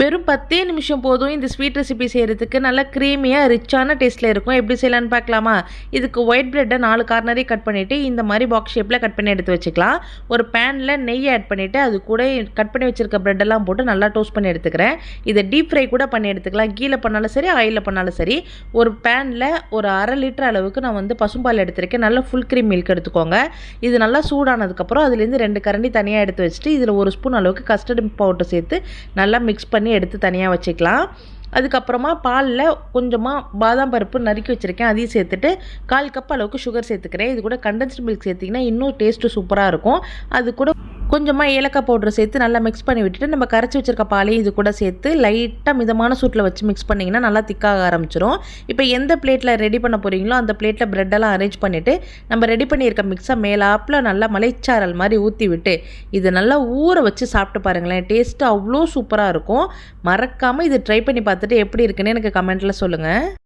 வெறும் 10 நிமிஷம் போதும் இந்த ஸ்வீட் ரெசிபி செய்கிறதுக்கு. நல்லா க்ரீமியாக ரிச்சான டேஸ்ட்டில் இருக்கும். எப்படி செய்யலான்னு பார்க்கலாமா? இதுக்கு ஒயிட் ப்ரெட்டை 4 கார்னரையும் கட் பண்ணிவிட்டு இந்த மாதிரி பாக்ஸ் ஷேப்பில் கட் பண்ணி எடுத்து வச்சுக்கலாம். ஒரு பேனில் நெய் ஆட் பண்ணிவிட்டு அது கூட கட் பண்ணி வச்சுருக்க ப்ரெட்டெல்லாம் போட்டு நல்லா டோஸ்ட் பண்ணி எடுத்துக்கிறேன். இதை டீப் ஃப்ரை கூட பண்ணி எடுத்துக்கலாம். கீழே பண்ணாலும் சரி, ஆயிலில் பண்ணாலும் சரி. ஒரு பேனில் ஒரு 1/2 லிட்டர் அளவுக்கு நான் வந்து பசும்பால் எடுத்திருக்கேன். நல்லா ஃபுல் க்ரீம் மில்க் எடுத்துக்கோங்க. இது நல்லா சூடானதுக்கப்புறம் அதுலேருந்து 2 கரண்டி தனியாக எடுத்து வச்சுட்டு இதில் 1 ஸ்பூன் அளவுக்கு கஸ்டர்ட் பவுடர் சேர்த்து நல்லா மிக்ஸ் பண்ணி எடுத்து தனியாக வச்சுக்கலாம். அதுக்கப்புறமா பாலில் கொஞ்சமாக பாதாம் பருப்பு நறுக்கி வச்சுருக்கேன், அதையும் சேர்த்துட்டு 1/4 கப் அளவுக்கு சுகர் சேர்த்துக்கிறேன். இது கூட கண்டென்ஸ்டு மில்க் சேர்த்திங்கன்னா இன்னும் டேஸ்ட்டு சூப்பராக இருக்கும். அது கூட கொஞ்சமாக ஏலக்காய் பவுடர் சேர்த்து நல்லா மிக்ஸ் பண்ணி விட்டுட்டு நம்ம கரைச்சி வச்சுருக்க பாலையும் இது கூட சேர்த்து லைட்டாக மிதமான சூட்டில் வச்சு மிக்ஸ் பண்ணிங்கன்னா நல்லா திக்காக ஆரம்பிச்சிடும். இப்போ எந்த பிளேட்டில் ரெடி பண்ண போகிறீங்களோ அந்த பிளேட்டில் ப்ரெட்டெல்லாம் அரேஞ்ச் பண்ணிவிட்டு நம்ம ரெடி பண்ணியிருக்க மிக்ஸை மேலாப்பில் நல்லா மலைச்சாரல் மாதிரி ஊற்றி விட்டு இது நல்லா ஊற வச்சு சாப்பிட்டு பாருங்களேன். டேஸ்ட்டு அவ்வளோ சூப்பராக இருக்கும். மறக்காமல் இது ட்ரை பண்ணி பார்த்துட்டு எப்படி இருக்குன்னு எனக்கு கமெண்ட்டில் சொல்லுங்கள்.